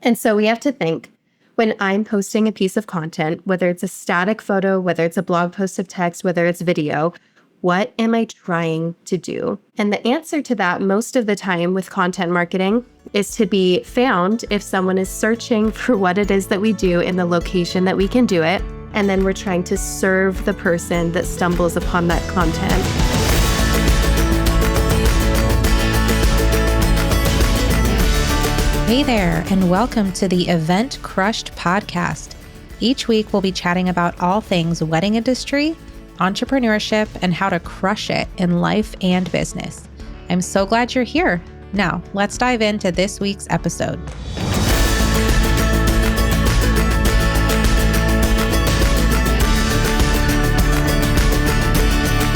And so we have to think, when I'm posting a piece of content, whether it's a static photo, whether it's a blog post of text, whether it's video, what am I trying to do? And the answer to that most of the time with content marketing is to be found if someone is searching for what it is that we do in the location that we can do it. And then we're trying to serve the person that stumbles upon that content. Hey there, and welcome to the Event Crushed podcast. Each week, we'll be chatting about all things wedding industry, entrepreneurship, and how to crush it in life and business. I'm so glad you're here. Now, let's dive into this week's episode.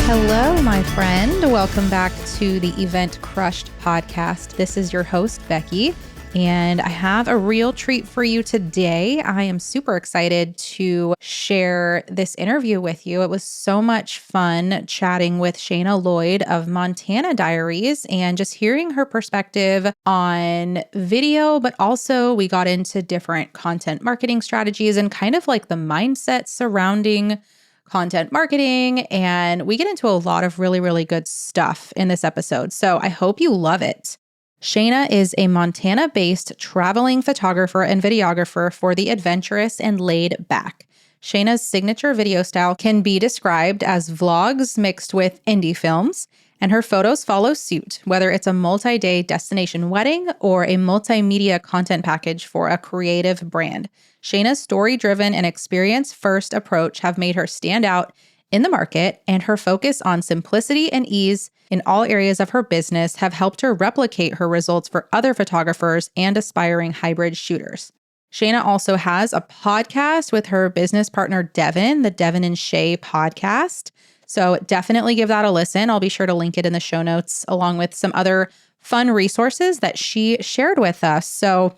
Hello, my friend. Welcome back to the Event Crushed podcast. This is your host, Becky. And I have a real treat for you today. I am super excited to share this interview with you. It was so much fun chatting with Shayna Lloyd of Montana Diaries and just hearing her perspective on video, but also we got into different content marketing strategies and kind of like the mindset surrounding content marketing. And we get into a lot of really, really good stuff in this episode. So I hope you love it. Shayna is a Montana-based traveling photographer and videographer for the adventurous and laid back. Shayna's signature video style can be described as vlogs mixed with indie films, and her photos follow suit, whether it's a multi-day destination wedding or a multimedia content package for a creative brand. Shayna's story-driven and experience-first approach have made her stand out in the market, and her focus on simplicity and ease in all areas of her business have helped her replicate her results for other photographers and aspiring hybrid shooters. Shayna also has a podcast with her business partner, Devin, the Devin and Shay podcast. So definitely give that a listen. I'll be sure to link it in the show notes, along with some other fun resources that she shared with us. So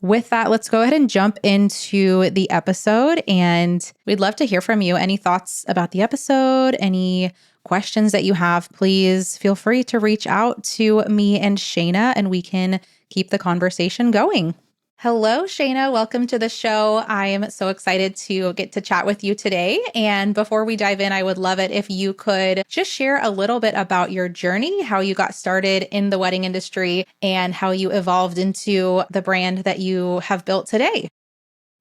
with that, let's go ahead and jump into the episode, and we'd love to hear from you. Any thoughts about the episode, any questions that you have, please feel free to reach out to me and Shayna, and we can keep the conversation going. Hello, Shayna. Welcome to the show. I am so excited to get to chat with you today. And before we dive in, I would love it if you could just share a little bit about your journey, how you got started in the wedding industry, and how you evolved into the brand that you have built today.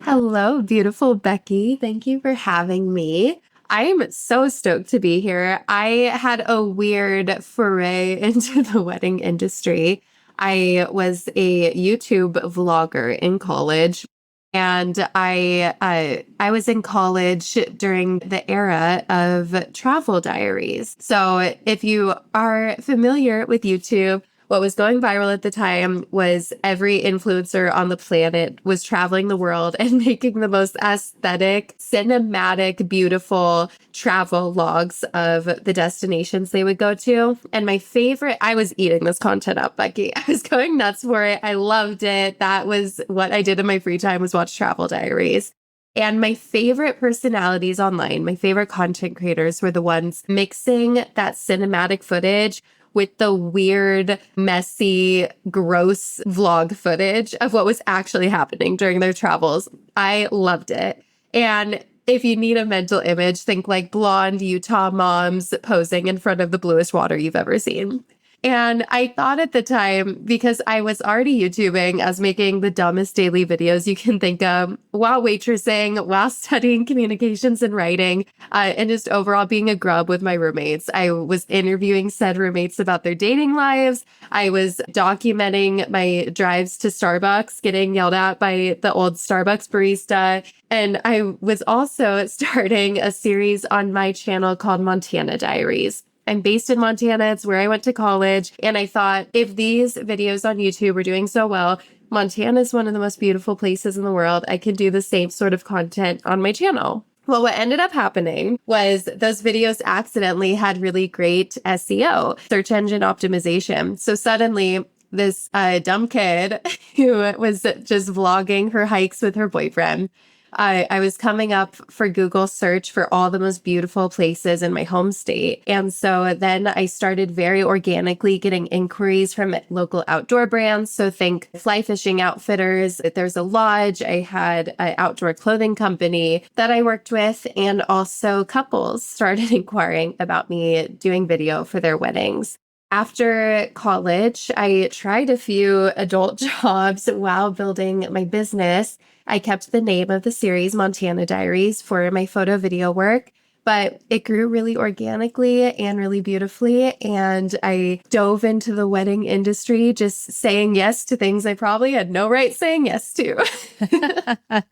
Hello, beautiful Becky. Thank you for having me. I'm so stoked to be here. I had a weird foray into the wedding industry. I was a YouTube vlogger in college, and I was in college during the era of travel diaries. So if you are familiar with YouTube, what was going viral at the time was every influencer on the planet was traveling the world and making the most aesthetic, cinematic, beautiful travel logs of the destinations they would go to. And my favorite, I was eating this content up, Becky. I was going nuts for it. I loved it. That was what I did in my free time, was watch travel diaries. And my favorite personalities online, my favorite content creators, were the ones mixing that cinematic footage with the weird, messy, gross vlog footage of what was actually happening during their travels. I loved it. And if you need a mental image, think like blonde Utah moms posing in front of the bluest water you've ever seen. And I thought at the time, because I was already YouTubing, I was making the dumbest daily videos you can think of while waitressing, while studying communications and writing, and just overall being a grub with my roommates. I was interviewing said roommates about their dating lives. I was documenting my drives to Starbucks, getting yelled at by the old Starbucks barista. And I was also starting a series on my channel called Montana Diaries. I'm based in Montana. It's where I went to college. And I thought, if these videos on YouTube were doing so well, Montana is one of the most beautiful places in the world. I can do the same sort of content on my channel. Well, what ended up happening was those videos accidentally had really great SEO, search engine optimization. So suddenly this dumb kid who was just vlogging her hikes with her boyfriend I was coming up for Google search for all the most beautiful places in my home state. And so then I started very organically getting inquiries from local outdoor brands. So think fly fishing outfitters. There's a lodge. I had an outdoor clothing company that I worked with, and also couples started inquiring about me doing video for their weddings. After college, I tried a few adult jobs while building my business. I kept the name of the series Montana Diaries for my photo video work, but it grew really organically and really beautifully. And I dove into the wedding industry, just saying yes to things I probably had no right saying yes to.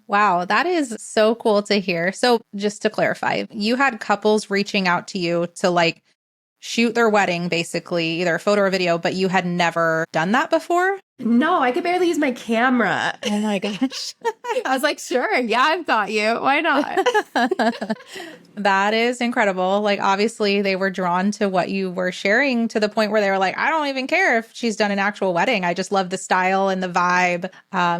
Wow, that is so cool to hear. So, just to clarify, you had couples reaching out to you to like shoot their wedding, basically, either a photo or video, but you had never done that before? No, I could barely use my camera. Oh my gosh. I was like, sure, yeah, I've got you. Why not? That is incredible. Like, obviously, they were drawn to what you were sharing to the point where they were like, I don't even care if she's done an actual wedding. I just love the style and the vibe.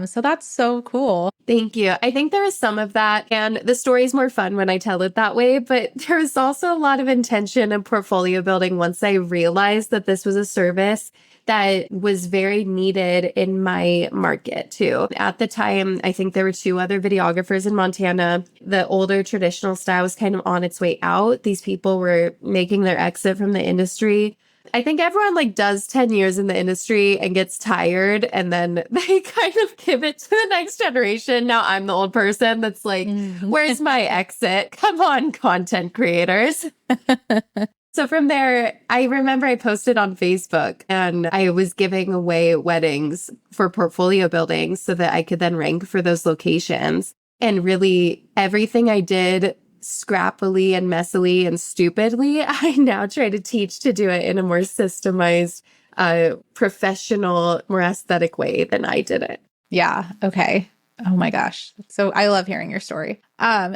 So that's so cool. Thank you. I think there is some of that, and the story is more fun when I tell it that way, but there was also a lot of intention and portfolio building once I realized that this was a service that was very needed in my market too. At the time, I think there were two other videographers in Montana. The older traditional style was kind of on its way out. These people were making their exit from the industry. I think everyone like does 10 years in the industry and gets tired, and then they kind of give it to the next generation. Now I'm the old person that's like, where's my exit? Come on, content creators. So from there, I remember I posted on Facebook and I was giving away weddings for portfolio building so that I could then rank for those locations. And really everything I did scrappily and messily and stupidly, I now try to teach to do it in a more systemized, professional, more aesthetic way than I did it. Yeah. Okay. Oh my gosh. So I love hearing your story.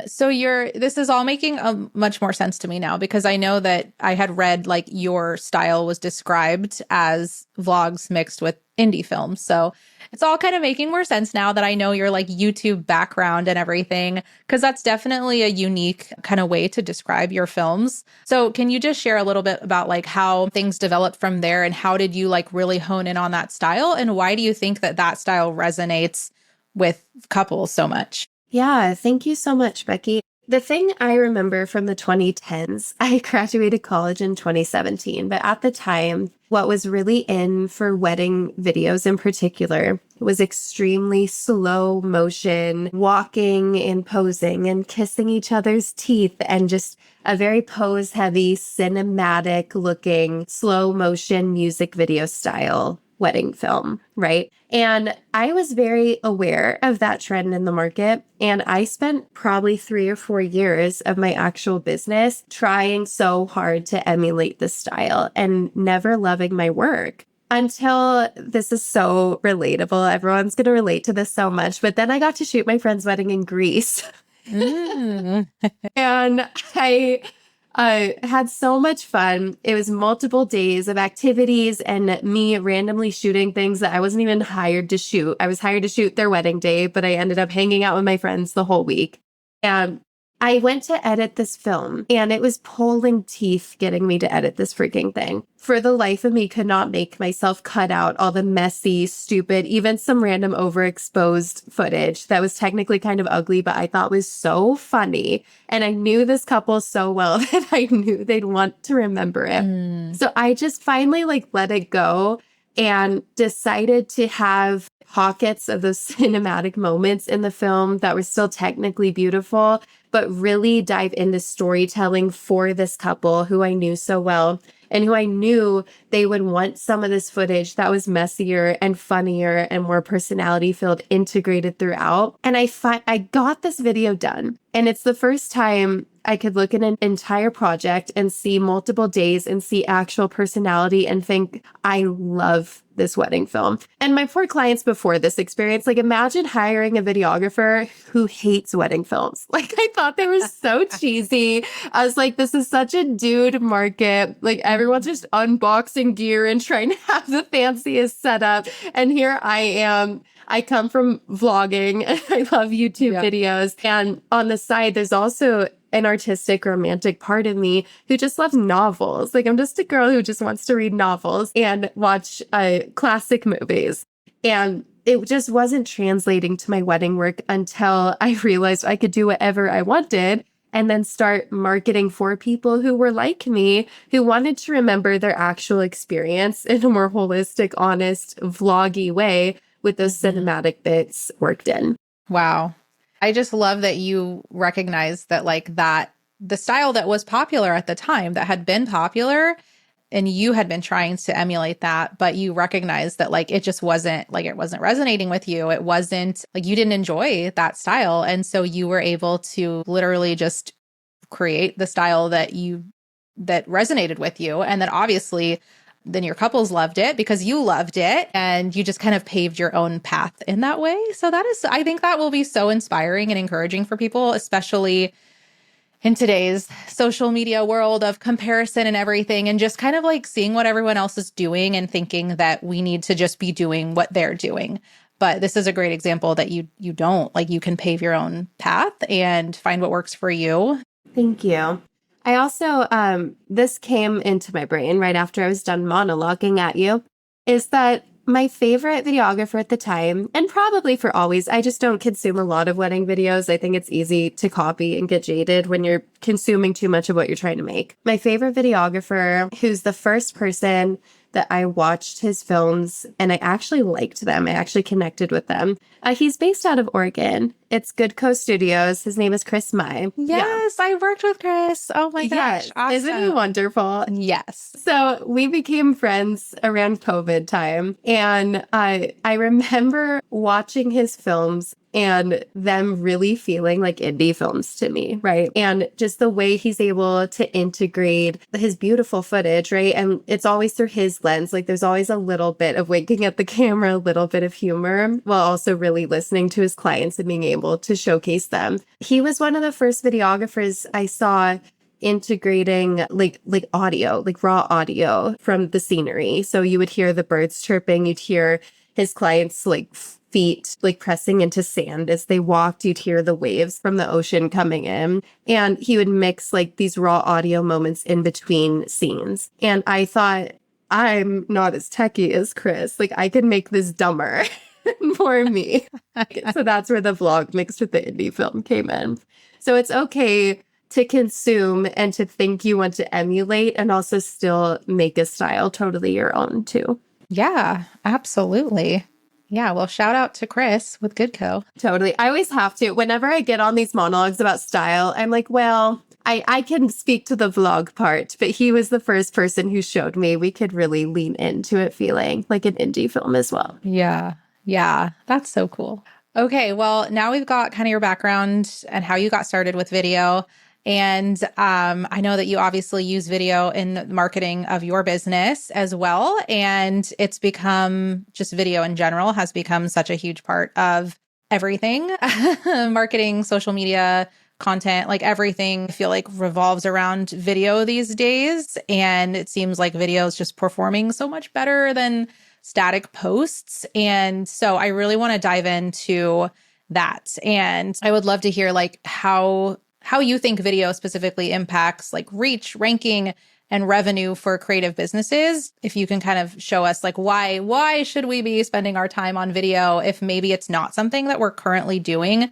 So this is all making much more sense to me now, because I know that I had read like your style was described as vlogs mixed with indie films. So it's all kind of making more sense now that I know your like YouTube background and everything, because that's definitely a unique kind of way to describe your films. So can you just share a little bit about like how things developed from there, and how did you like really hone in on that style, and why do you think that that style resonates with couples so much? Yeah, thank you so much, Becky. The thing I remember from the 2010s, I graduated college in 2017, but at the time, what was really in for wedding videos in particular was extremely slow motion, walking and posing and kissing each other's teeth, and just a very pose heavy, cinematic looking, slow motion music video style wedding film, right? And I was very aware of that trend in the market. And I spent probably 3 or 4 years of my actual business trying so hard to emulate this style and never loving my work. Until this is so relatable. Everyone's going to relate to this so much. But then I got to shoot my friend's wedding in Greece. Mm. And I had so much fun. It was multiple days of activities and me randomly shooting things that I wasn't even hired to shoot. I was hired to shoot their wedding day, but I ended up hanging out with my friends the whole week. And I went to edit this film, and it was pulling teeth getting me to edit this freaking thing. For the life of me, could not make myself cut out all the messy, stupid, even some random overexposed footage that was technically kind of ugly, but I thought was so funny. And I knew this couple so well that I knew they'd want to remember it. So I just finally like let it go and decided to have pockets of those cinematic moments in the film that were still technically beautiful, but really dive into storytelling for this couple who I knew so well, and who I knew they would want some of this footage that was messier and funnier and more personality filled integrated throughout. And I got this video done, and it's the first time I could look at an entire project and see multiple days and see actual personality and think, I love this wedding film. And my poor clients before this experience, like imagine hiring a videographer who hates wedding films. Like I thought they were so cheesy. I was like, this is such a dude market. Like everyone's just unboxing in gear and trying to have the fanciest setup. And here I am. I come from vlogging and I love YouTube videos. And on the side, there's also an artistic, romantic part of me who just loves novels. Like, I'm just a girl who just wants to read novels and watch classic movies. And it just wasn't translating to my wedding work until I realized I could do whatever I wanted and then start marketing for people who were like me, who wanted to remember their actual experience in a more holistic, honest, vloggy way with those cinematic bits worked in. Wow. I just love that you recognize that the style that was popular at the time, that had been popular, and you had been trying to emulate that, but you recognized that it just wasn't it wasn't resonating with you. It wasn't you didn't enjoy that style. And so you were able to literally just create the style that resonated with you. And then obviously then your couples loved it because you loved it, and you just kind of paved your own path in that way. So I think that will be so inspiring and encouraging for people, especially in today's social media world of comparison and everything, and just kind of seeing what everyone else is doing and thinking that we need to just be doing what they're doing. But this is a great example that you don't. You can pave your own path and find what works for you. Thank you. I also, this came into my brain right after I was done monologuing at you, is that my favorite videographer at the time, and probably for always, I just don't consume a lot of wedding videos. I think it's easy to copy and get jaded when you're consuming too much of what you're trying to make. My favorite videographer, who's the first person that I watched his films and I actually liked them. I actually connected with them. He's based out of Oregon. It's Good Co Studios. His name is Chris Mai. Yes, I worked with Chris. Oh my gosh. Awesome. Isn't he wonderful? Yes. So we became friends around COVID time. And I remember watching his films and them really feeling like indie films to me, right? And just the way he's able to integrate his beautiful footage, right? And it's always through his lens. There's always a little bit of winking at the camera, a little bit of humor, while also really listening to his clients and being able to showcase them. He was one of the first videographers I saw integrating audio, raw audio from the scenery. So you would hear the birds chirping, you'd hear his clients feet pressing into sand as they walked. You'd hear the waves from the ocean coming in. And he would mix these raw audio moments in between scenes. And I thought, I'm not as techie as Chris. I could make this dumber for me. So that's where the vlog mixed with the indie film came in. So it's okay to consume and to think you want to emulate and also still make a style totally your own too. Yeah, absolutely. Yeah, well, shout out to Chris with Good Co. Totally. I always have to. Whenever I get on these monologues about style, I'm like, well, I can speak to the vlog part, but he was the first person who showed me we could really lean into it feeling like an indie film as well. Yeah. Yeah. That's so cool. Okay. Well, now we've got kind of your background and how you got started with video. And I know that you obviously use video in the marketing of your business as well. And it's become, just video in general has become such a huge part of everything. Marketing, social media, content, everything I feel revolves around video these days. And it seems like video is just performing so much better than static posts. And so I really want to dive into that. And I would love to hear how you think video specifically impacts reach, ranking, and revenue for creative businesses. If you can kind of show us why should we be spending our time on video if maybe it's not something that we're currently doing?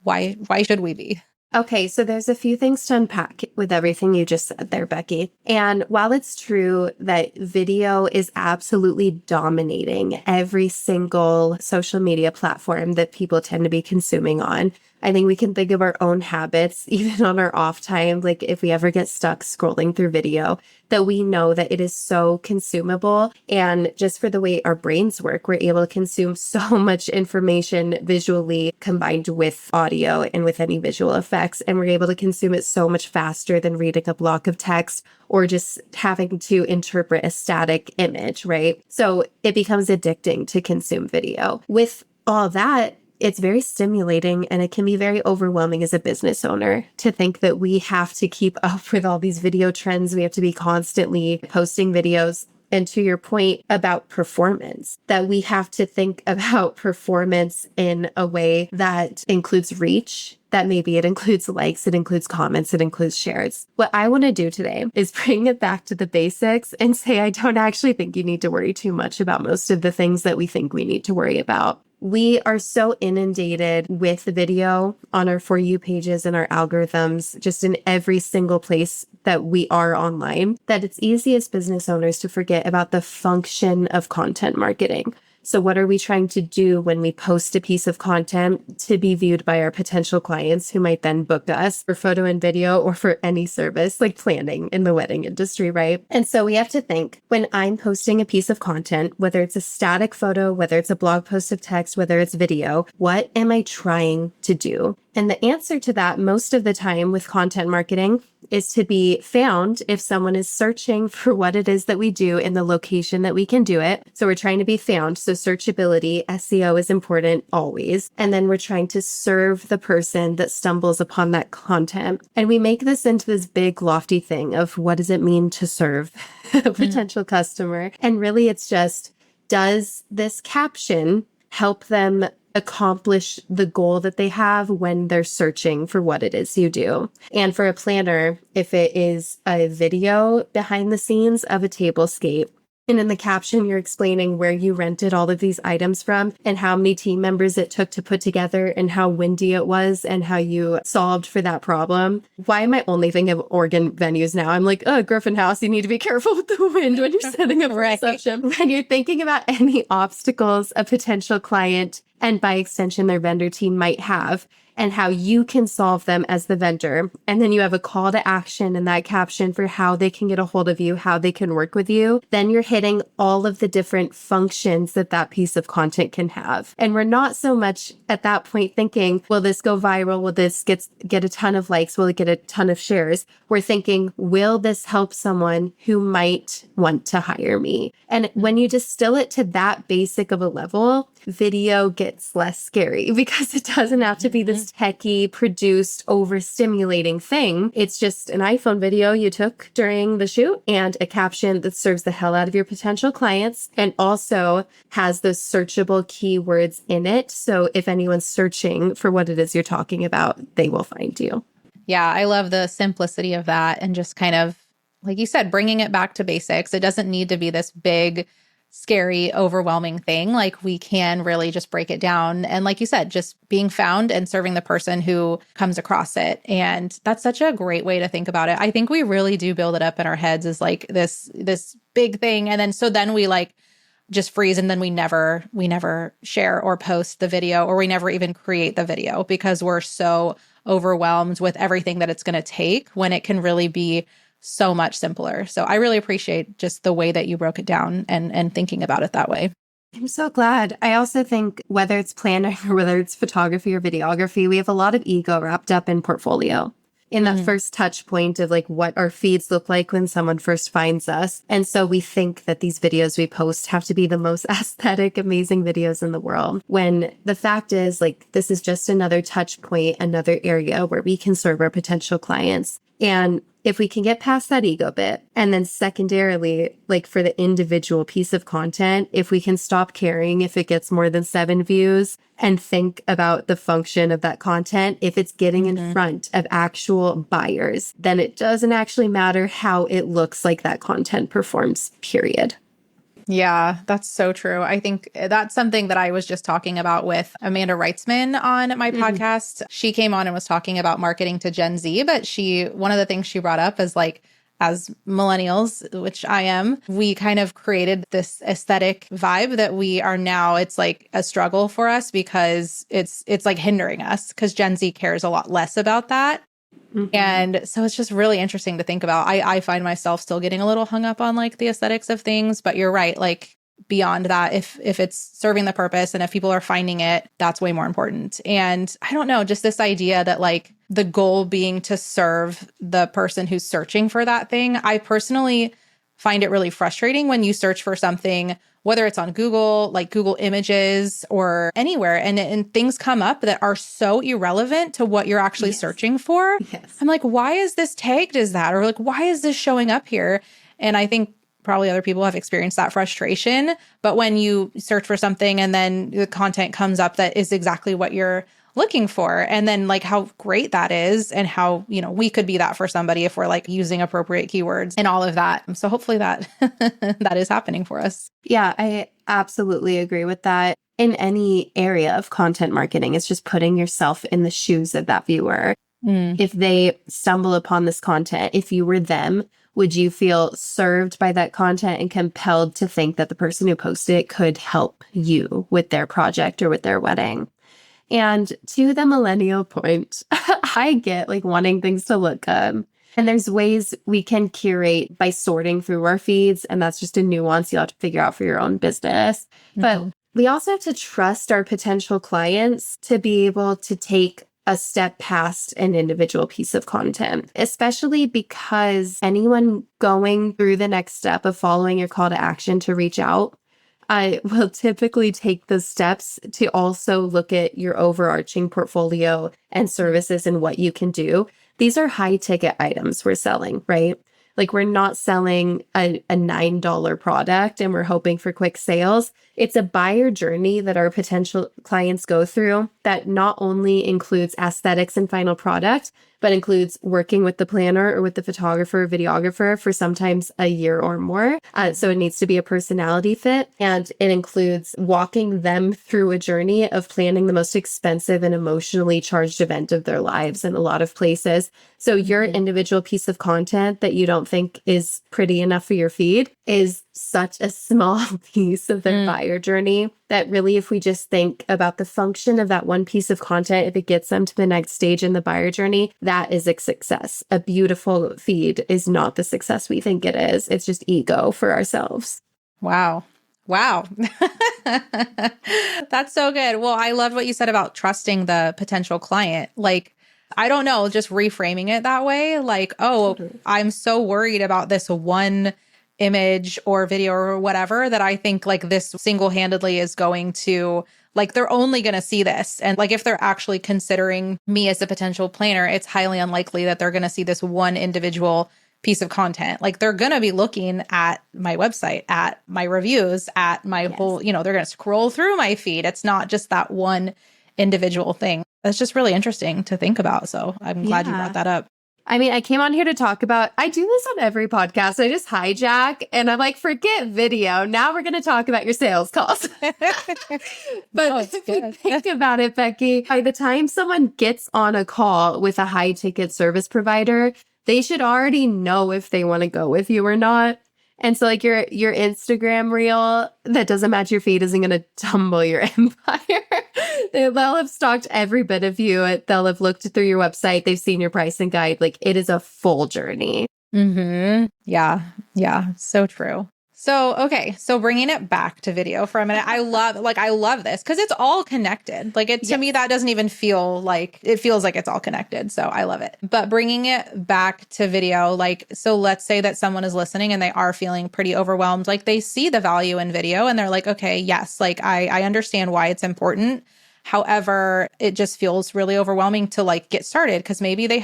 Why should we be? Okay, so there's a few things to unpack with everything you just said there, Becky. And while it's true that video is absolutely dominating every single social media platform that people tend to be consuming on, I think we can think of our own habits, even on our off time, if we ever get stuck scrolling through video, that we know that it is so consumable. And just for the way our brains work, we're able to consume so much information visually combined with audio and with any visual effects. And we're able to consume it so much faster than reading a block of text or just having to interpret a static image, right? So it becomes addicting to consume video. With all that, it's very stimulating and it can be very overwhelming as a business owner to think that we have to keep up with all these video trends. We have to be constantly posting videos. And to your point about performance, that we have to think about performance in a way that includes reach, that maybe it includes likes, it includes comments, it includes shares. What I want to do today is bring it back to the basics and say, I don't actually think you need to worry too much about most of the things that we think we need to worry about. We are so inundated with the video on our For You pages and our algorithms, just in every single place that we are online, that it's easy as business owners to forget about the function of content marketing. So what are we trying to do when we post a piece of content to be viewed by our potential clients who might then book us for photo and video or for any service like planning in the wedding industry, right? And so we have to think, when I'm posting a piece of content, whether it's a static photo, whether it's a blog post of text, whether it's video, what am I trying to do? And the answer to that most of the time with content marketing is to be found if someone is searching for what it is that we do in the location that we can do it. So we're trying to be found. So searchability, SEO is important always. And then we're trying to serve the person that stumbles upon that content. And we make this into this big lofty thing of what does it mean to serve a potential customer? And really it's just, does this caption help them accomplish the goal that they have when they're searching for what it is you do? And for a planner, if it is a video behind the scenes of a tablescape, and in the caption, you're explaining where you rented all of these items from and how many team members it took to put together and how windy it was and how you solved for that problem. Why am I only thinking of organ venues now? I'm like, oh, Griffin House, you need to be careful with the wind when you're setting up a reception. When you're thinking about any obstacles a potential client and by extension their vendor team might have, and how you can solve them as the vendor. And then you have a call to action in that caption for how they can get a hold of you, how they can work with you. Then you're hitting all of the different functions that that piece of content can have. And we're not so much at that point thinking, will this go viral? Will this get a ton of likes? Will it get a ton of shares? We're thinking, will this help someone who might want to hire me? And when you distill it to that basic of a level, video gets less scary because it doesn't have to be this techie produced overstimulating thing. It's just an iPhone video you took during the shoot and a caption that serves the hell out of your potential clients and also has those searchable keywords in it. So if anyone's searching for what it is you're talking about, they will find you. Yeah, I love the simplicity of that and just kind of, like you said, bringing it back to basics. It doesn't need to be this big, scary, overwhelming thing. Like we can really just break it down. And like you said, just being found and serving the person who comes across it. And that's such a great way to think about it. I think we really do build it up in our heads as like this big thing. And then we like just freeze and then we never share or post the video, or we never even create the video because we're so overwhelmed with everything that it's going to take when it can really be so much simpler. So I really appreciate just the way that you broke it down and thinking about it that way. I'm so glad. I also think whether it's planning or whether it's photography or videography, we have a lot of ego wrapped up in portfolio. In that first touch point of like what our feeds look like when someone first finds us. And so we think that these videos we post have to be the most aesthetic, amazing videos in the world. When the fact is like, this is just another touch point, another area where we can serve our potential clients. And if we can get past that ego bit, and then secondarily, like for the individual piece of content, if we can stop caring if it gets more than 7 views and think about the function of that content, if it's getting in front of actual buyers, then it doesn't actually matter how it looks like that content performs, period. Yeah, that's so true. I think that's something that I was just talking about with Amanda Reitzman on my podcast. She came on and was talking about marketing to Gen Z, but one of the things she brought up is like, as millennials, which I am, we kind of created this aesthetic vibe that we are now, it's like a struggle for us because it's like hindering us because Gen Z cares a lot less about that. And so it's just really interesting to think about. I find myself still getting a little hung up on like the aesthetics of things, but you're right. Like beyond that, if it's serving the purpose and if people are finding it, that's way more important. And I don't know, just this idea that like the goal being to serve the person who's searching for that thing. I personally find it really frustrating when you search for something, whether it's on Google, like Google Images or anywhere, and things come up that are so irrelevant to what you're actually searching for. I'm like, why is this tagged as that? Or like, why is this showing up here? And I think probably other people have experienced that frustration. But when you search for something and then the content comes up that is exactly what you're looking for, and then like how great that is, and how, we could be that for somebody if we're like using appropriate keywords and all of that. So hopefully that that is happening for us. Yeah, I absolutely agree with that. In any area of content marketing, it's just putting yourself in the shoes of that viewer. If they stumble upon this content, if you were them, would you feel served by that content and compelled to think that the person who posted it could help you with their project or with their wedding? And to the millennial point, I get like wanting things to look good. And there's ways we can curate by sorting through our feeds. And that's just a nuance you'll have to figure out for your own business. But we also have to trust our potential clients to be able to take a step past an individual piece of content, especially because anyone going through the next step of following your call to action to reach out, I will typically take the steps to also look at your overarching portfolio and services and what you can do. These are high ticket items we're selling, right? Like we're not selling a $9 product and we're hoping for quick sales. It's a buyer journey that our potential clients go through that not only includes aesthetics and final product, but includes working with the planner or with the photographer or videographer for sometimes a year or more. So it needs to be a personality fit. And it includes walking them through a journey of planning the most expensive and emotionally charged event of their lives in a lot of places. So your individual piece of content that you don't think is pretty enough for your feed is such a small piece of their buyer journey that really, if we just think about the function of that one piece of content, if it gets them to the next stage in the buyer journey, that is a success. A beautiful feed is not the success we think it is. It's just ego for ourselves. Wow. That's so good. Well, I loved what you said about trusting the potential client. Like, I don't know, just reframing it that way. Like, I'm so worried about this one image or video or whatever that I think like this single-handedly is going to, like, they're only going to see this. And like, if they're actually considering me as a potential planner, it's highly unlikely that they're going to see this one individual piece of content. Like, they're going to be looking at my website, at my reviews, at my whole, they're going to scroll through my feed. It's not just that one individual thing. That's just really interesting to think about. So I'm glad you brought that up. I mean, I came on here to talk about, I do this on every podcast. I just hijack and I'm like, forget video. Now we're going to talk about your sales calls. But if you think about it, Becky, by the time someone gets on a call with a high ticket service provider, they should already know if they want to go with you or not. And so like your Instagram reel that doesn't match your feed isn't going to tumble your empire. They'll have stalked every bit of you. They'll have looked through your website. They've seen your pricing guide. Like, it is a full journey. Yeah. So true. So, okay. So bringing it back to video for a minute, I love this because it's all connected. Like, to me, that doesn't even feel like, it feels like it's all connected. So I love it. But bringing it back to video, like, so let's say that someone is listening and they are feeling pretty overwhelmed. Like, they see the value in video and they're like, okay, yes, like I understand why it's important. However, it just feels really overwhelming to like get started because maybe they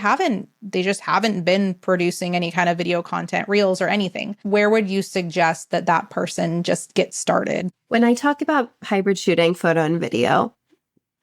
just haven't been producing any kind of video content, reels or anything. Where would you suggest that person just get started? When I talk about hybrid shooting, photo and video,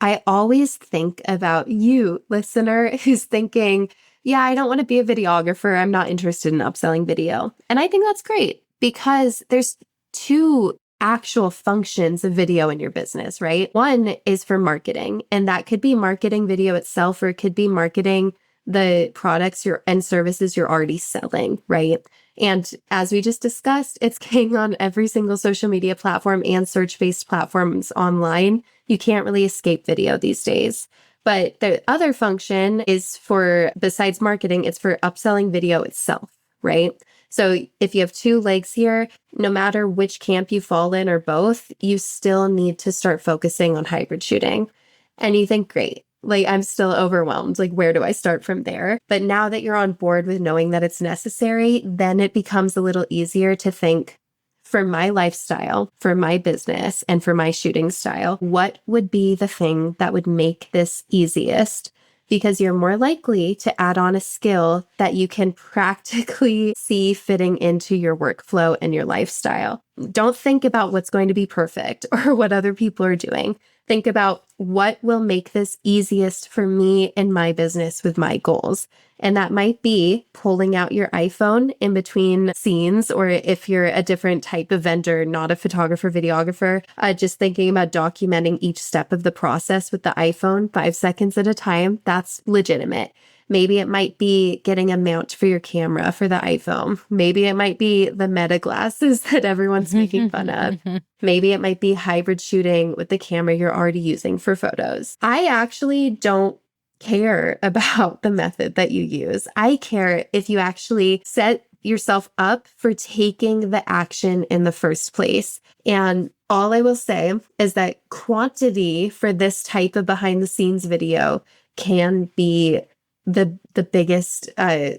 I always think about you, listener, who's thinking, yeah, I don't want to be a videographer. I'm not interested in upselling video. And I think that's great because there's two actual functions of video in your business, right? One is for marketing, and that could be marketing video itself, or it could be marketing the products and services you're already selling, right? And as we just discussed, it's king on every single social media platform and search-based platforms online. You can't really escape video these days. But the other function is for, besides marketing, it's for upselling video itself, right? So if you have two legs here, no matter which camp you fall in or both, you still need to start focusing on hybrid shooting. And you think, great, like I'm still overwhelmed. Like, where do I start from there? But now that you're on board with knowing that it's necessary, then it becomes a little easier to think, for my lifestyle, for my business, and for my shooting style, what would be the thing that would make this easiest because you're more likely to add on a skill that you can practically see fitting into your workflow and your lifestyle. Don't think about what's going to be perfect or what other people are doing. Think about what will make this easiest for me in my business with my goals. And that might be pulling out your iPhone in between scenes, or if you're a different type of vendor, not a photographer, videographer, just thinking about documenting each step of the process with the iPhone 5 seconds at a time. That's legitimate. Maybe it might be getting a mount for your camera for the iPhone. Maybe it might be the Meta glasses that everyone's making fun of. Maybe it might be hybrid shooting with the camera you're already using for photos. I actually don't care about the method that you use. I care if you actually set yourself up for taking the action in the first place. And all I will say is that quantity for this type of behind the scenes video can be the biggest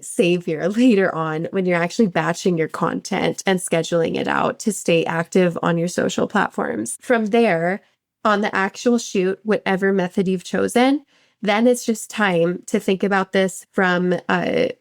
savior later on when you're actually batching your content and scheduling it out to stay active on your social platforms. From there, on the actual shoot, whatever method you've chosen, then it's just time to think about this from a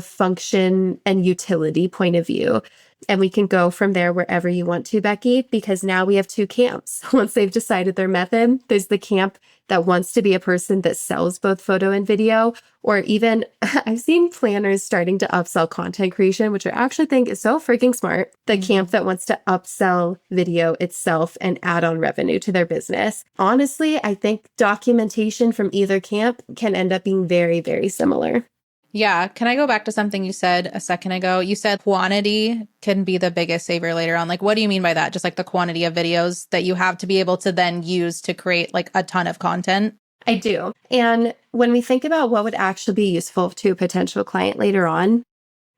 function and utility point of view. And we can go from there wherever you want to, Becky, because now we have two camps. Once they've decided their method, there's the camp that wants to be a person that sells both photo and video, or even I've seen planners starting to upsell content creation, which I actually think is so freaking smart. The camp that wants to upsell video itself and add on revenue to their business. Honestly, I think documentation from either camp can end up being very, very similar. Yeah. Can I go back to something you said a second ago? You said quantity can be the biggest savior later on. Like, what do you mean by that? Just like the quantity of videos that you have to be able to then use to create like a ton of content? I do. And when we think about what would actually be useful to a potential client later on,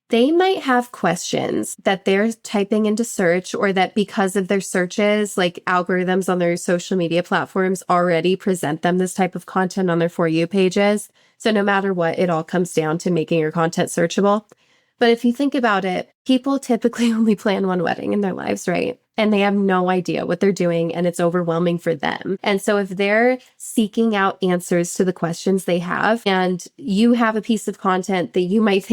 they might have questions that they're typing into search, or that because of their searches, like algorithms on their social media platforms already present them this type of content on their For You pages. So no matter what, it all comes down to making your content searchable. But if you think about it, people typically only plan one wedding in their lives, right? And they have no idea what they're doing, and it's overwhelming for them. And so if they're seeking out answers to the questions they have, and you have a piece of content that you might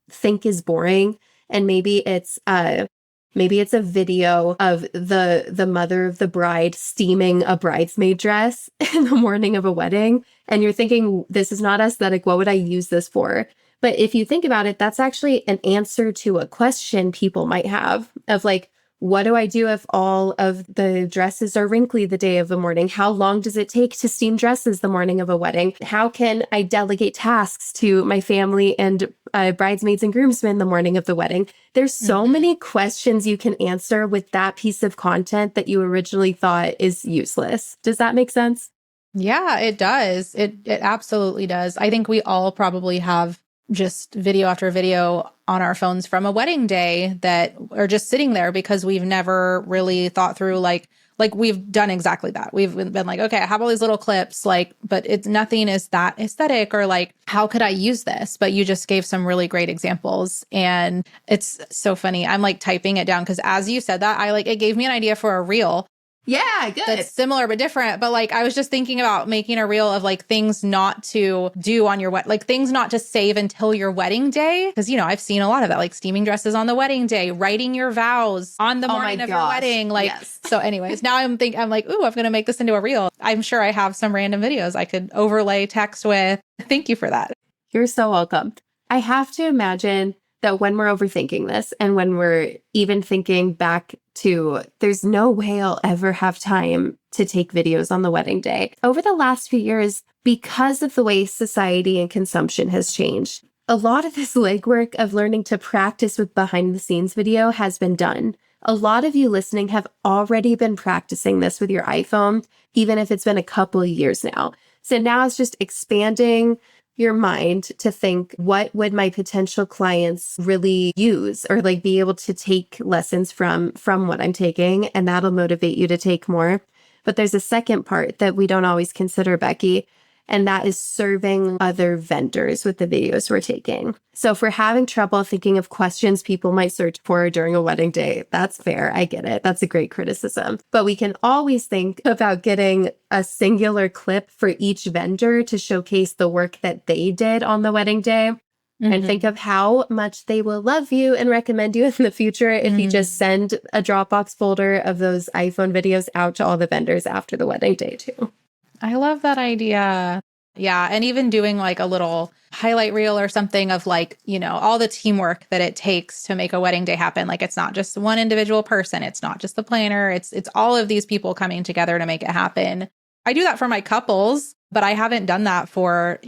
think is boring, and maybe it's a video of the mother of the bride steaming a bridesmaid dress in the morning of a wedding, and you're thinking, this is not aesthetic, what would I use this for? But if you think about it, that's actually an answer to a question people might have of like, what do I do if all of the dresses are wrinkly the day of the morning? How long does it take to steam dresses the morning of a wedding? How can I delegate tasks to my family and bridesmaids and groomsmen the morning of the wedding? There's so many questions you can answer with that piece of content that you originally thought is useless. Does that make sense? Yeah, it does. It absolutely does. I think we all probably have just video after video on our phones from a wedding day that are just sitting there because we've never really thought through like we've done exactly that. We've been like, okay, I have all these little clips, like, but it's nothing is that aesthetic or like, how could I use this? But you just gave some really great examples. And it's so funny. I'm like typing it down because as you said that, it gave me an idea for a reel. Yeah, good. That's similar but different. But like I was just thinking about making a reel of like things not to do on your like things not to save until your wedding day. Because I've seen a lot of that, like steaming dresses on the wedding day, writing your vows on the morning of your wedding. Like So anyways, now I'm like, ooh, I'm gonna make this into a reel. I'm sure I have some random videos I could overlay text with. Thank you for that. You're so welcome. I have to imagine that when we're overthinking this, and when we're even thinking back to, there's no way I'll ever have time to take videos on the wedding day. Over the last few years, because of the way society and consumption has changed, a lot of this legwork of learning to practice with behind the scenes video has been done. A lot of you listening have already been practicing this with your iPhone, even if it's been a couple of years now. So now it's just expanding your mind to think, what would my potential clients really use, or like be able to take lessons from what I'm taking, and that'll motivate you to take more. But there's a second part that we don't always consider, Becky, and that is serving other vendors with the videos we're taking. So if we're having trouble thinking of questions people might search for during a wedding day, that's fair. I get it. That's a great criticism. But we can always think about getting a singular clip for each vendor to showcase the work that they did on the wedding day. And think of how much they will love you and recommend you in the future if you just send a Dropbox folder of those iPhone videos out to all the vendors after the wedding day too. I love that idea. Yeah. And even doing like a little highlight reel or something of like, all the teamwork that it takes to make a wedding day happen. Like it's not just one individual person. It's not just the planner. It's all of these people coming together to make it happen. I do that for my couples, but I haven't done that for,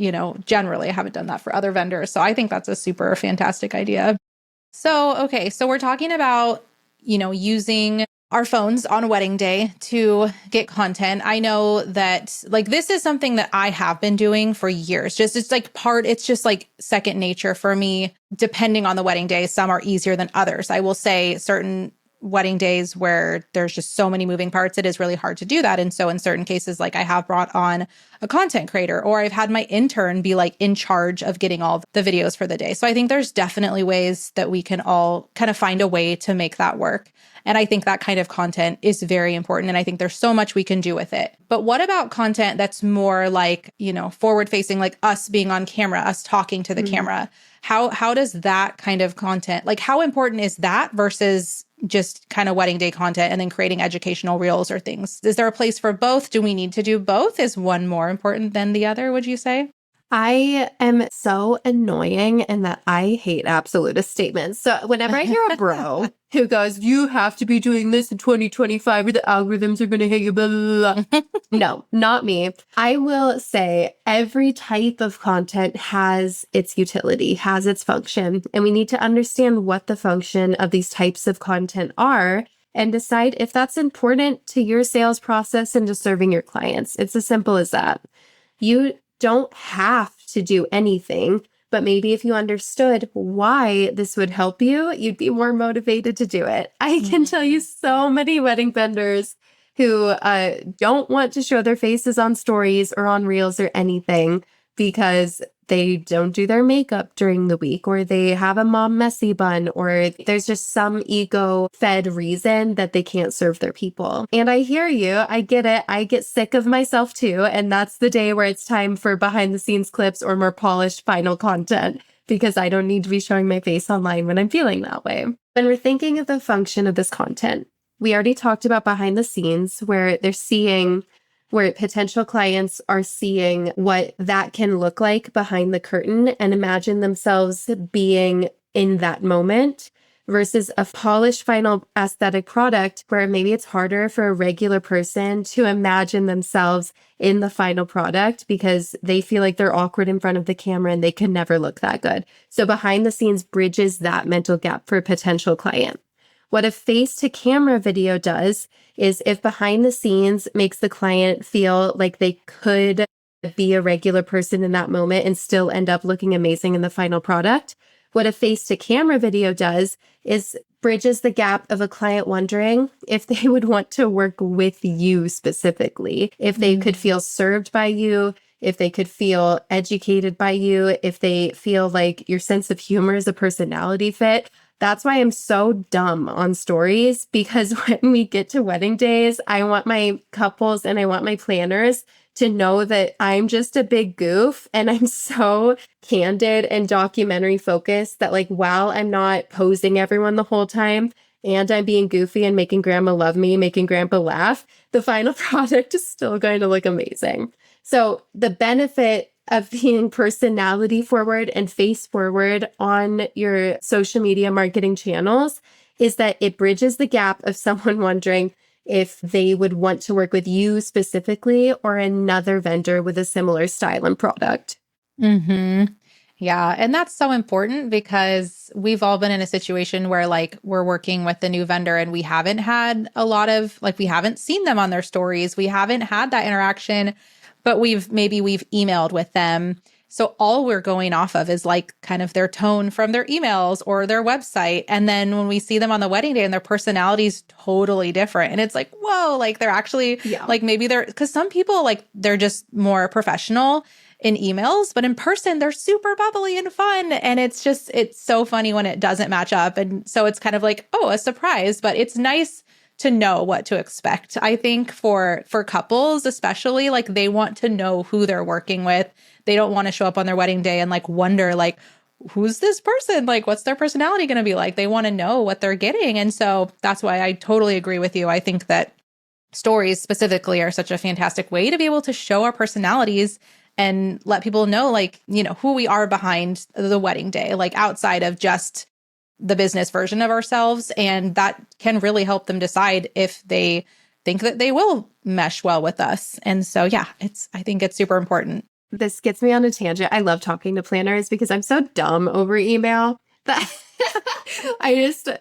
generally I haven't done that for other vendors. So I think that's a super fantastic idea. So, okay. So we're talking about, using our phones on wedding day to get content. I know that like this is something that I have been doing for years. It's just like second nature for me, depending on the wedding day. Some are easier than others. I will say certain wedding days where there's just so many moving parts, it is really hard to do that. And so in certain cases, like I have brought on a content creator, or I've had my intern be like in charge of getting all the videos for the day. So I think there's definitely ways that we can all kind of find a way to make that work. And I think that kind of content is very important. And I think there's so much we can do with it. But what about content that's more like, forward facing, like us being on camera, us talking to the camera? How does that kind of content, like how important is that versus just kind of wedding day content and then creating educational reels or things? Is there a place for both? Do we need to do both? Is one more important than the other, would you say? I am so annoying in that I hate absolutist statements. So whenever I hear a bro who goes, you have to be doing this in 2025 or the algorithms are going to hate you, blah, blah, blah. No, not me. I will say every type of content has its utility, has its function, and we need to understand what the function of these types of content are and decide if that's important to your sales process and to serving your clients. It's as simple as that. You don't have to do anything, but maybe if you understood why this would help you, you'd be more motivated to do it. I can tell you so many wedding vendors who don't want to show their faces on stories or on reels or anything because they don't do their makeup during the week, or they have a mom messy bun, or there's just some ego-fed reason that they can't serve their people. And I hear you. I get it. I get sick of myself too. And that's the day where it's time for behind the scenes clips or more polished final content, because I don't need to be showing my face online when I'm feeling that way. When we're thinking of the function of this content, we already talked about behind the scenes where potential clients are seeing what that can look like behind the curtain and imagine themselves being in that moment, versus a polished final aesthetic product where maybe it's harder for a regular person to imagine themselves in the final product because they feel like they're awkward in front of the camera and they can never look that good. So behind the scenes bridges that mental gap for a potential client. What a face-to-camera video does is, if behind the scenes makes the client feel like they could be a regular person in that moment and still end up looking amazing in the final product, what a face-to-camera video does is bridges the gap of a client wondering if they would want to work with you specifically, if they could feel served by you, if they could feel educated by you, if they feel like your sense of humor is a personality fit. That's why I'm so dumb on stories, because when we get to wedding days, I want my couples and I want my planners to know that I'm just a big goof and I'm so candid and documentary focused that, like, while I'm not posing everyone the whole time and I'm being goofy and making grandma love me, making grandpa laugh, the final product is still going to look amazing. So the benefit of being personality forward and face forward on your social media marketing channels is that it bridges the gap of someone wondering if they would want to work with you specifically or another vendor with a similar style and product. Yeah. And that's so important because we've all been in a situation where like we're working with the new vendor and we haven't had a lot of, like, we haven't seen them on their stories. We haven't had that interaction, but we've emailed with them So all we're going off of is like kind of their tone from their emails or their website. And then when we see them on the wedding day and their personality's totally different. And it's like, whoa, like they're actually like maybe because some people like they're just more professional in emails, but in person, they're super bubbly and fun. And it's so funny when it doesn't match up. And so it's kind of like, oh, a surprise, but it's nice to know what to expect. I think for couples, especially, like they want to know who they're working with. They don't want to show up on their wedding day and like wonder like, who's this person? Like, what's their personality going to be like? They want to know what they're getting. And so that's why I totally agree with you. I think that stories specifically are such a fantastic way to be able to show our personalities and let people know, like, you know, who we are behind the wedding day, like outside of just the business version of ourselves. And that can really help them decide if they think that they will mesh well with us. And so, yeah, I think it's super important. This gets me on a tangent. I love talking to planners because I'm so dumb over email. That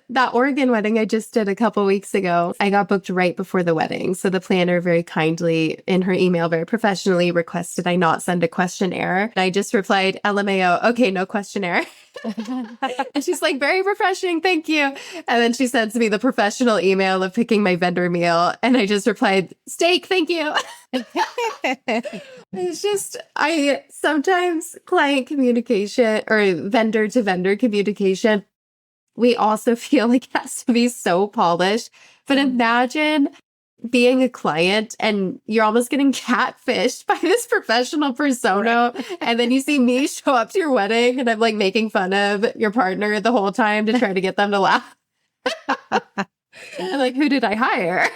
that Oregon wedding I just did a couple weeks ago, I got booked right before the wedding. So the planner very kindly in her email, very professionally requested I not send a questionnaire. And I just replied, LMAO, okay, no questionnaire. And she's like, very refreshing, thank you. And then she sends me the professional email of picking my vendor meal. And I just replied, steak, thank you. It's just, I sometimes client communication or vendor to vendor communication, we also feel like it has to be so polished. But imagine being a client and you're almost getting catfished by this professional persona. Right. And then you see me show up to your wedding and I'm like making fun of your partner the whole time to try to get them to laugh. I'm like, who did I hire?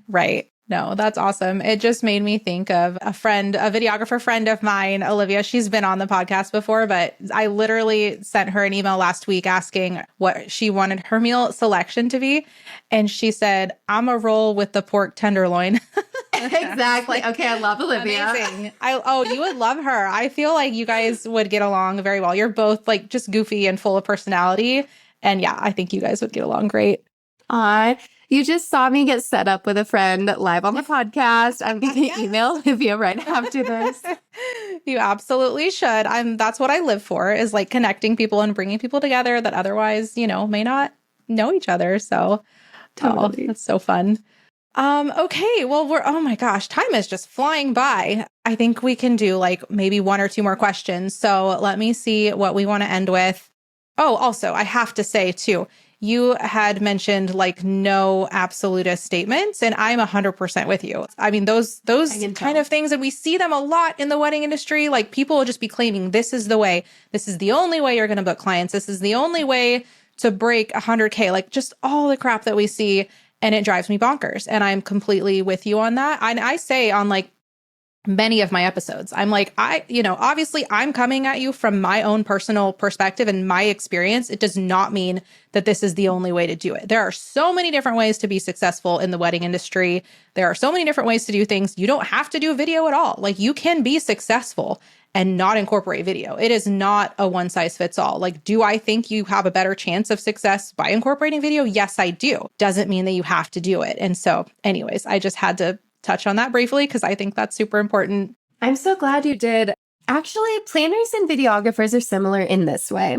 Right. No, that's awesome. It just made me think of a videographer friend of mine, Olivia. She's been on the podcast before, but I literally sent her an email last week asking what she wanted her meal selection to be. And she said, I'm a roll with the pork tenderloin. Exactly. Okay. I love Olivia. Amazing. You would love her. I feel like you guys would get along very well. You're both like just goofy and full of personality. And yeah, I think you guys would get along great. You just saw me get set up with a friend live on the podcast. I'm going to email Olivia right after this. You absolutely should. That's what I live for, is like connecting people and bringing people together that otherwise, you know, may not know each other. So totally. That's so fun. Okay. Well, oh my gosh, time is just flying by. I think we can do like maybe one or two more questions. So let me see what we want to end with. Oh, also, I have to say too, you had mentioned like no absolutist statements, and I'm 100% with you. I mean, those kind of things, and we see them a lot in the wedding industry. Like people will just be claiming this is the way, this is the only way you're going to book clients. This is the only way to break 100K, like just all the crap that we see. And it drives me bonkers. And I'm completely with you on that. And I say on like many of my episodes, I'm like, obviously I'm coming at you from my own personal perspective and my experience. It does not mean that this is the only way to do it. There are so many different ways to be successful in the wedding industry. There are so many different ways to do things. You don't have to do video at all. Like you can be successful and not incorporate video. It is not a one size fits all. Like, do I think you have a better chance of success by incorporating video? Yes, I do. Doesn't mean that you have to do it. And so anyways, I just had to touch on that briefly because I think that's super important. I'm so glad you did. Actually, planners and videographers are similar in this way,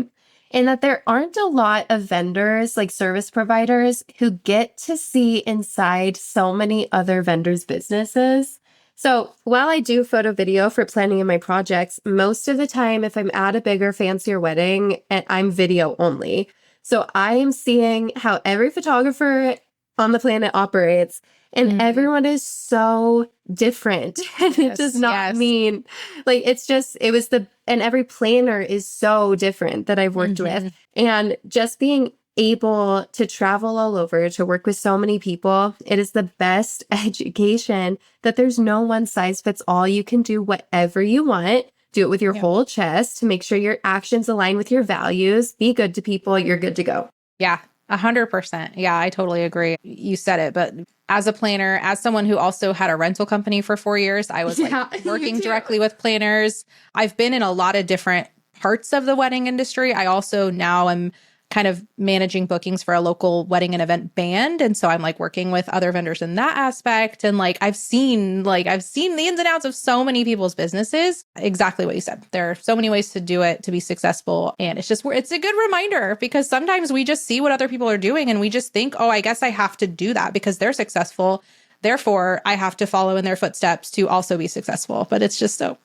in that there aren't a lot of vendors, like service providers, who get to see inside so many other vendors' businesses. So while I do photo video for planning of my projects, most of the time, if I'm at a bigger, fancier wedding, I'm video only. So I am seeing how every photographer on the planet operates. And everyone is so different. And it does not mean like, and every planner is so different that I've worked with. And just being able to travel all over to work with so many people, it is the best education that there's no one size fits all. You can do whatever you want. Do it with your whole chest to make sure your actions align with your values. Be good to people. You're good to go. Yeah, 100%. Yeah, I totally agree. You said it, but as a planner, as someone who also had a rental company for 4 years, I was like working directly with planners. I've been in a lot of different parts of the wedding industry. I also now am kind of managing bookings for a local wedding and event band. And so I'm like working with other vendors in that aspect. And like I've seen the ins and outs of so many people's businesses. Exactly what you said. There are so many ways to do it to be successful. And it's a good reminder because sometimes we just see what other people are doing and we just think, oh, I guess I have to do that because they're successful. Therefore, I have to follow in their footsteps to also be successful. But it's so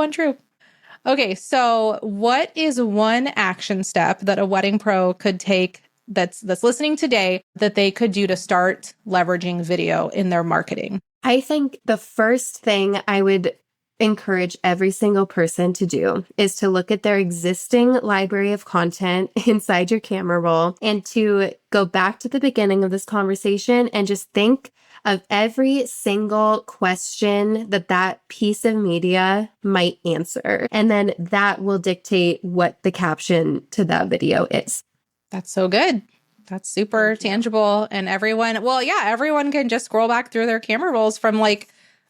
untrue. Okay, so what is one action step that a wedding pro could take that's listening today that they could do to start leveraging video in their marketing? I think the first thing I would encourage every single person to do is to look at their existing library of content inside your camera roll and to go back to the beginning of this conversation and just think of every single question that piece of media might answer. And then that will dictate what the caption to that video is. That's so good. That's super tangible. And everyone can just scroll back through their camera rolls from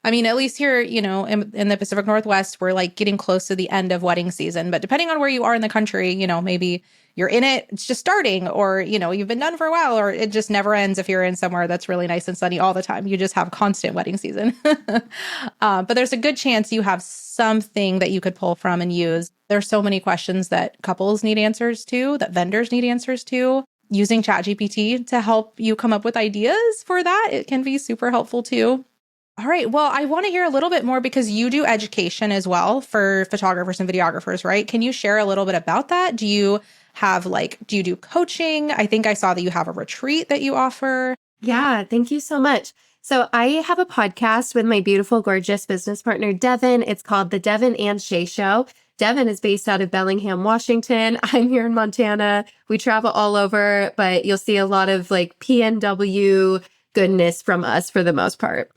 at least here, in the Pacific Northwest, we're like getting close to the end of wedding season. But depending on where you are in the country, maybe you're in it, it's just starting, or, you've been done for a while, or it just never ends if you're in somewhere that's really nice and sunny all the time. You just have constant wedding season. But there's a good chance you have something that you could pull from and use. There's so many questions that couples need answers to, that vendors need answers to. Using ChatGPT to help you come up with ideas for that, it can be super helpful too. All right. Well, I want to hear a little bit more because you do education as well for photographers and videographers, right? Can you share a little bit about that? Do you do coaching? I think I saw that you have a retreat that you offer. Yeah, thank you so much. So I have a podcast with my beautiful, gorgeous business partner, Devin. It's called The Devin and Shay Show. Devin is based out of Bellingham, Washington. I'm here in Montana. We travel all over, but you'll see a lot of PNW goodness from us for the most part.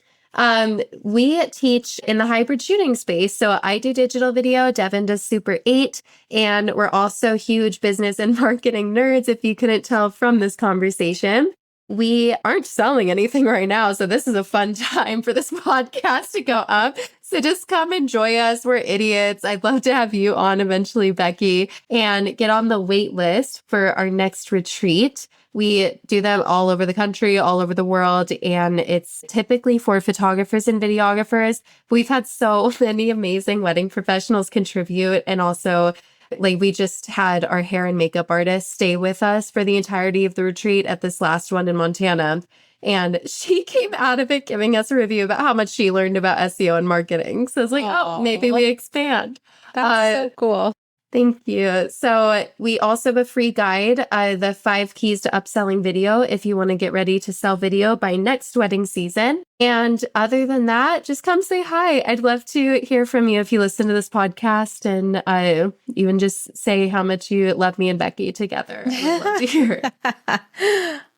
We teach in the hybrid shooting space. So I do digital video, Devin does Super 8, and we're also huge business and marketing nerds, if you couldn't tell from this conversation. We aren't selling anything right now, so this is a fun time for this podcast to go up. So just come enjoy us. We're idiots. I'd love to have you on eventually, Becky, and get on the wait list for our next retreat. We do them all over the country, all over the world, and it's typically for photographers and videographers. We've had so many amazing wedding professionals contribute, and also we just had our hair and makeup artist stay with us for the entirety of the retreat at this last one in Montana. And she came out of it giving us a review about how much she learned about SEO and marketing. So I was like, maybe we expand. That's so cool. Thank you. So we also have a free guide, the 5 keys to upselling video if you want to get ready to sell video by next wedding season. And other than that, just come say hi. I'd love to hear from you if you listen to this podcast and even just say how much you love me and Becky together. I'd love to hear it.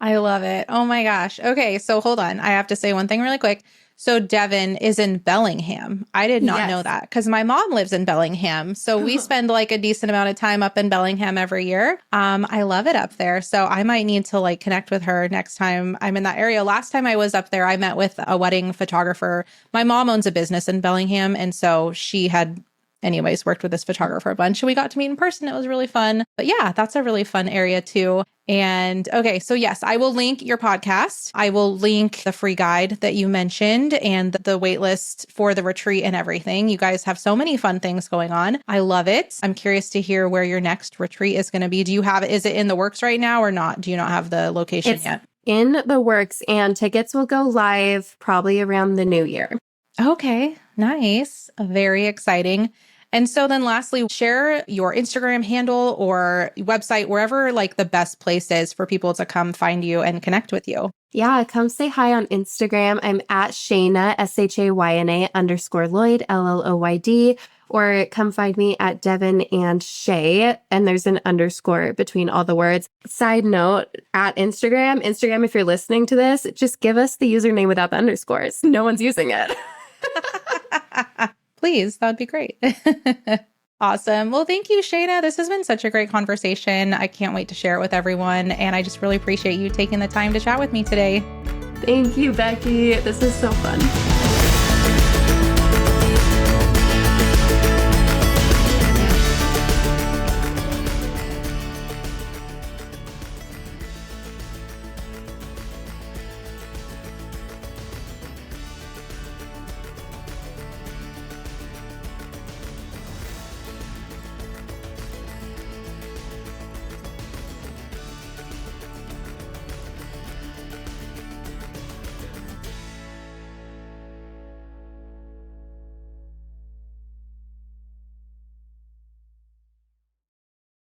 I love it. Oh my gosh. Okay. So hold on. I have to say one thing really quick. So Devin is in Bellingham. I did not know that because my mom lives in Bellingham. So we spend a decent amount of time up in Bellingham every year. I love it up there. So I might need to connect with her next time I'm in that area. Last time I was up there, I met with a wedding photographer. My mom owns a business in Bellingham. And so she had worked with this photographer a bunch. We got to meet in person. It was really fun. But yeah, that's a really fun area too. And okay, so yes, I will link your podcast. I will link the free guide that you mentioned and the wait list for the retreat and everything. You guys have so many fun things going on. I love it. I'm curious to hear where your next retreat is going to be. Is it in the works right now or not? Do you not have the location yet? In the works, and tickets will go live probably around the new year. Okay, nice. Very exciting. And so then lastly, share your Instagram handle or website, wherever the best place is for people to come find you and connect with you. Yeah, come say hi on Instagram. I'm at Shayna, SHAYNA _Lloyd, LLOYD, or come find me at Devin and Shay, and there's an underscore between all the words. Side note, at Instagram, if you're listening to this, just give us the username without the underscores. No one's using it. Please, that'd be great. Awesome. Well, thank you, Shayna. This has been such a great conversation. I can't wait to share it with everyone. And I just really appreciate you taking the time to chat with me today. Thank you, Becky. This is so fun.